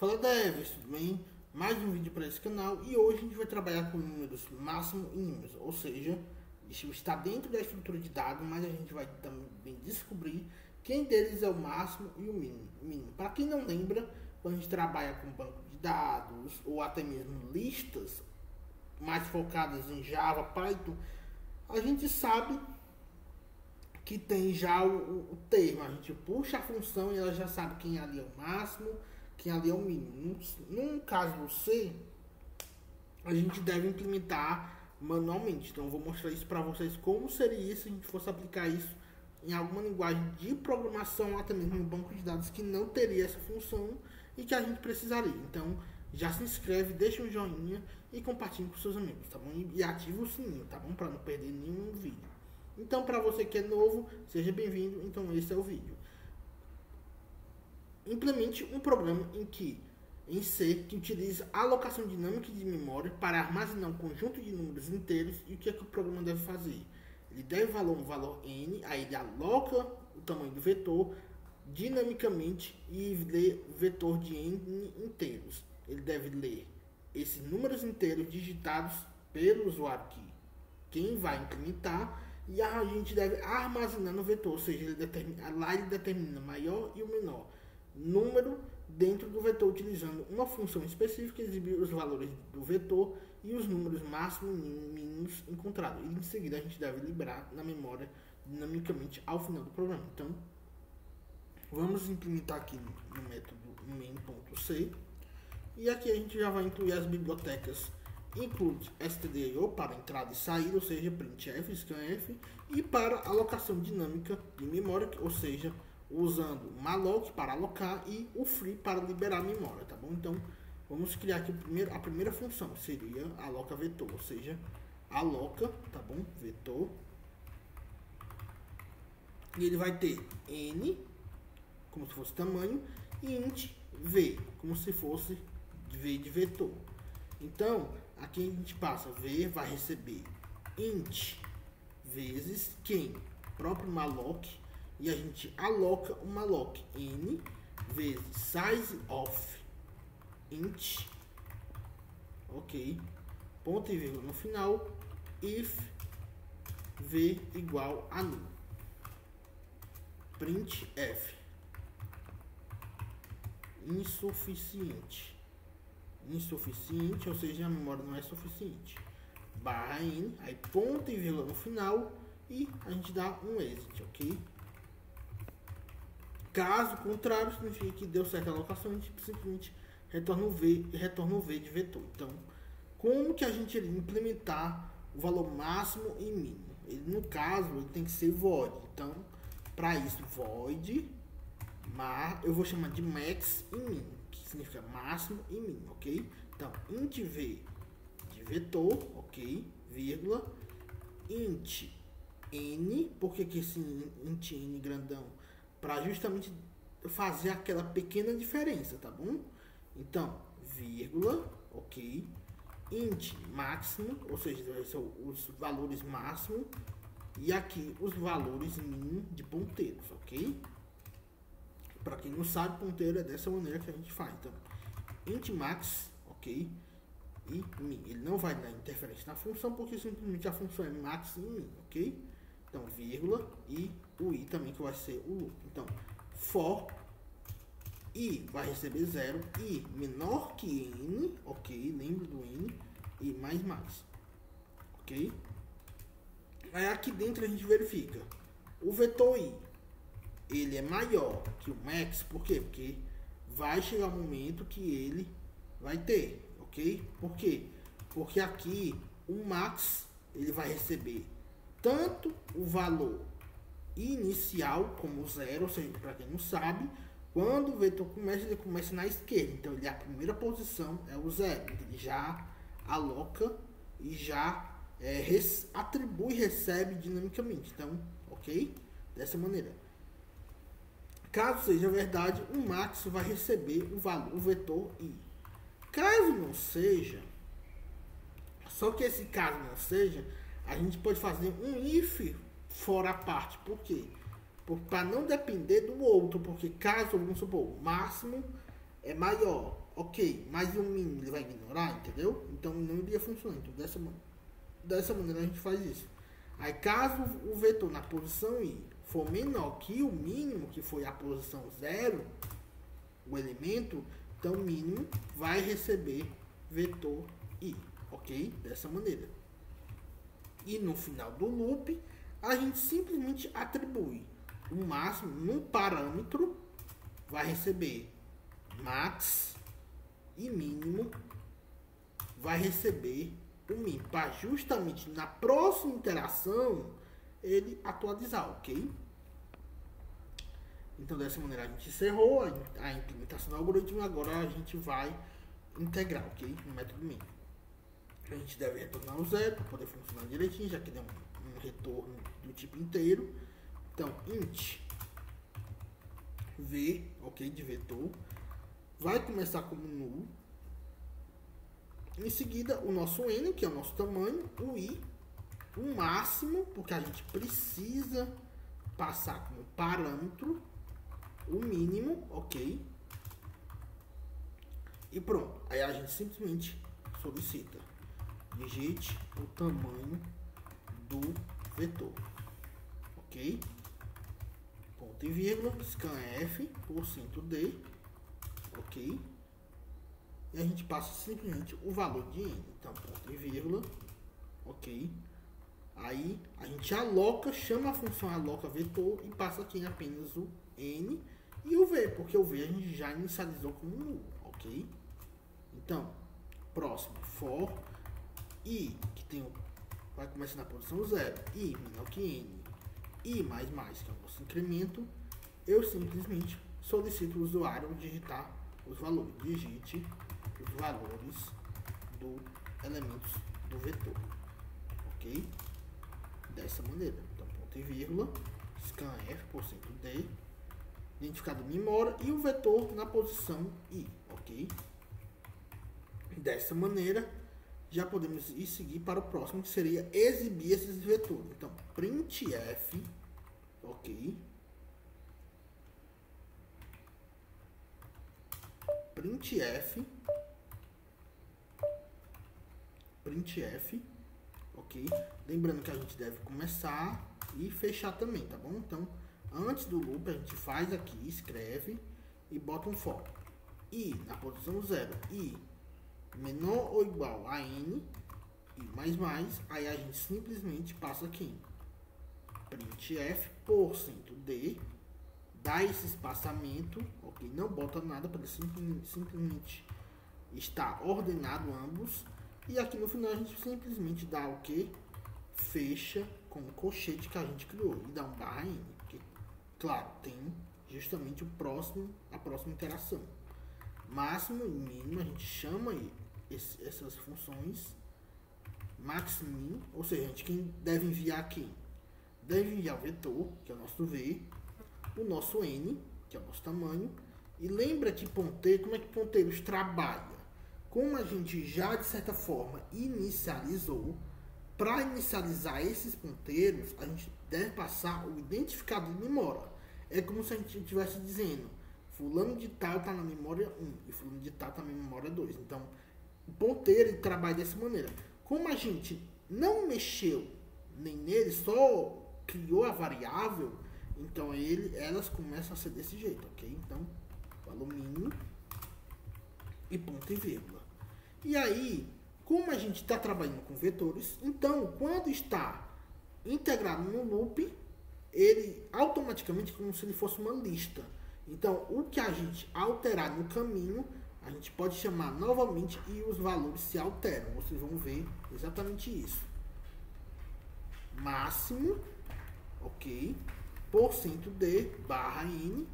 Fala Devs, tudo bem? Mais um vídeo para esse canal e hoje a gente vai trabalhar com números máximo e números, ou seja, isso está dentro da estrutura de dados, mas a gente vai também descobrir quem deles é o máximo e o mínimo. Para quem não lembra, quando a gente trabalha com banco de dados ou até mesmo listas mais focadas em Java, Python, a gente sabe que tem já o termo, a gente puxa a função e ela já sabe quem ali é o máximo, quem ali é o mínimo. No caso do C, a gente deve implementar manualmente. Então eu vou mostrar isso para vocês como seria se a gente fosse aplicar isso em alguma linguagem de programação, até mesmo em um banco de dados que não teria essa função e que a gente precisaria. Então já se inscreve, deixa um joinha e compartilhe com seus amigos, tá bom? E ativa o sininho, tá bom? Para não perder nenhum vídeo. Então, para você que é novo, seja bem-vindo. Então, esse é o vídeo. Implemente um programa em C que utiliza a alocação dinâmica de memória para armazenar um conjunto de números inteiros. E o que é que o programa deve fazer? Ele deve um valor n, aí ele aloca o tamanho do vetor dinamicamente e lê o vetor de n inteiros. Ele deve ler esses números inteiros digitados pelo usuário quem vai implementar, e a gente deve armazenar no vetor, ou seja, ele determina o maior e o menor número dentro do vetor, utilizando uma função específica, exibir os valores do vetor e os números máximos e mínimos encontrados. E em seguida a gente deve liberar na memória dinamicamente ao final do programa. Então, vamos implementar aqui no método main.c, e aqui a gente já vai incluir as bibliotecas include stdio para entrada e saída, ou seja, printf, scanf, e para alocação dinâmica de memória, ou seja, usando malloc para alocar e o free para liberar a memória, tá bom? Então, vamos criar aqui a primeira função, seria aloca vetor, ou seja, aloca, tá bom? Vetor. E ele vai ter n, como se fosse tamanho, e int v, como se fosse v de vetor. Então, aqui a gente passa, v vai receber int vezes quem? Próprio malloc, e a gente aloca o malloc n vezes size of int, ok, ponto e vírgula no final, if v igual a null, printf, insuficiente, ou seja, a memória não é suficiente, barra n, aí ponto e vírgula no final, e a gente dá um exit, ok? Caso contrário, significa que deu certa alocação, a gente simplesmente retorna o v de vetor. Então, como que a gente iria implementar o valor máximo e mínimo? Ele, no caso, ele tem que ser void. Então, para isso, void, eu vou chamar de max e min, que significa máximo e mínimo, ok? Então, int v de vetor, ok, vírgula, int n, porque que esse int n grandão? Para justamente fazer aquela pequena diferença, tá bom? Então, vírgula, ok, int máximo, ou seja, são os valores máximo, e aqui os valores mínimo de ponteiros, ok? Para quem não sabe, ponteiro é dessa maneira que a gente faz. Então, int max, ok, e min. Ele não vai dar interferência na função, porque simplesmente a função é max e min, ok? Então, vírgula, e o i também, que vai ser o loop. Então, for i vai receber 0, i menor que n, ok, lembra do n, e mais max, ok? Aí aqui dentro a gente verifica o vetor i, ele é maior que o max, por quê? Porque vai chegar um momento que ele vai ter, ok? Por quê? Porque aqui o max, ele vai receber tanto o valor inicial como 0, ou seja, para quem não sabe, quando o vetor começa, ele começa na esquerda, então ele, a primeira posição é o 0, então ele já aloca e já atribui e recebe dinamicamente, então, ok? Dessa maneira. Caso seja verdade, o max vai receber o vetor i. Caso não seja, só que esse caso não seja, a gente pode fazer um if fora a parte. Por quê? Para não depender do outro, porque caso, vamos supor, o máximo é maior, ok, mas o mínimo ele vai ignorar, entendeu? Então não iria funcionar. Então dessa maneira a gente faz isso. Aí caso o vetor na posição I for menor que o mínimo, que foi a posição 0, o elemento, então o mínimo vai receber vetor I, ok? Dessa maneira. E no final do loop, a gente simplesmente atribui o máximo num parâmetro, vai receber max, e mínimo vai receber o min, para justamente na próxima interação ele atualizar, ok? Então dessa maneira a gente encerrou a implementação do algoritmo. Agora a gente vai integrar, ok? No método min. A gente deve retornar o 0 para poder funcionar direitinho, já que ele é um retorno do tipo inteiro. Então int v, ok, de vetor, vai começar como null. Em seguida, o nosso n, que é o nosso tamanho, o i, o máximo, porque a gente precisa passar como parâmetro o mínimo, ok? E pronto. Aí a gente simplesmente solicita: digite o tamanho do vetor, ok? Ponto e vírgula, scanf, %d, ok? E a gente passa simplesmente o valor de n. Então, ponto e vírgula, ok? Aí a gente aloca, chama a função aloca vetor e passa aqui apenas o n e o v, porque o v a gente já inicializou como null, ok? Então, próximo, for i, que tem vai começar na posição 0, i menor que n, i mais, que é o nosso incremento, eu simplesmente solicito o usuário digitar os valores. Digite os valores do elementos do vetor, ok? Dessa maneira. Então, ponto e vírgula, scanf, %d, identificado memória e o vetor na posição i, ok? Dessa maneira, já podemos ir seguir para o próximo, que seria exibir esses vetores. Então, printf, ok? Printf, ok? Lembrando que a gente deve começar e fechar também, tá bom? Então, antes do loop, a gente faz aqui, escreve e bota um for. I na posição 0, i menor ou igual a n, e mais, aí a gente simplesmente passa aqui, printf, %d, dá esse espaçamento, ok? Não bota nada para simplesmente estar ordenado ambos. E aqui no final a gente simplesmente dá o que? Fecha com o colchete que a gente criou e dá um barra n, que, claro, tem justamente a próxima interação. Máximo e mínimo, a gente chama essas funções max min, ou seja, a gente quem deve enviar aqui? Deve enviar o vetor, que é o nosso v, o nosso n, que é o nosso tamanho, e lembra que ponteiro, como é que ponteiros trabalha? Como a gente já, de certa forma, inicializou, para inicializar esses ponteiros, a gente deve passar o identificador de memória. É como se a gente estivesse dizendo, fulano de tal está na memória 1 e fulano de tal está na memória 2. Então, o ponteiro ele trabalha dessa maneira. Como a gente não mexeu nem nele, só criou a variável, então elas começam a ser desse jeito, ok? Então, valor mínimo e ponto e vírgula. E aí, como a gente está trabalhando com vetores, então, quando está integrado no loop, ele automaticamente, como se ele fosse uma lista. Então, o que a gente alterar no caminho, a gente pode chamar novamente e os valores se alteram. Vocês vão ver exatamente isso. Máximo, ok, %d barra n,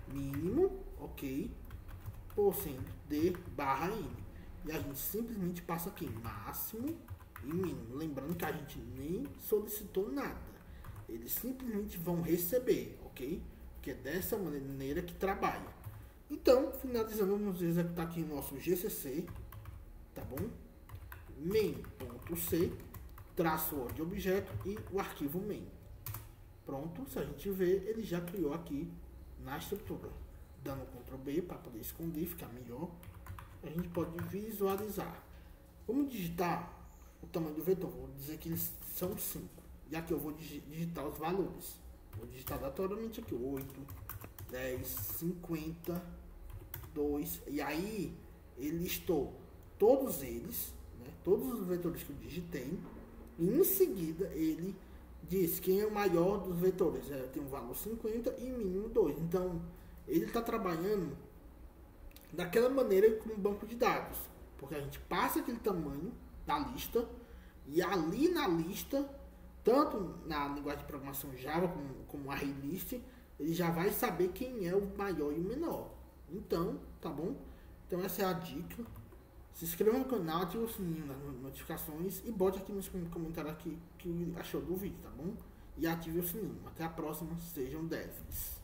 mínimo, ok, %d barra n. E a gente simplesmente passa aqui máximo e mínimo. Lembrando que a gente nem solicitou nada. Eles simplesmente vão receber, ok? Que é dessa maneira que trabalha. Então, finalizando, vamos executar aqui o nosso GCC, tá bom? main.c, traço de objeto e o arquivo main. Pronto, se a gente ver, ele já criou aqui na estrutura. dando Ctrl B para poder esconder, ficar melhor. A gente pode visualizar. Vamos digitar o tamanho do vetor. Vou dizer que eles são 5. E aqui eu vou digitar os valores. Vou digitar aleatoriamente aqui 8, 10, 50, 2. E aí ele listou todos eles, né, todos os vetores que eu digitei. E em seguida ele diz quem é o maior dos vetores. Tem um valor 50 e mínimo 2. Então ele está trabalhando daquela maneira como um banco de dados. Porque a gente passa aquele tamanho da lista e ali na lista, tanto na linguagem de programação Java como ArrayList, ele já vai saber quem é o maior e o menor. Então, tá bom? Então essa é a dica. Se inscreva no canal, ative o sininho das notificações e bote aqui nos comentários aqui que achou do vídeo, tá bom? E ative o sininho. Até a próxima, sejam devs.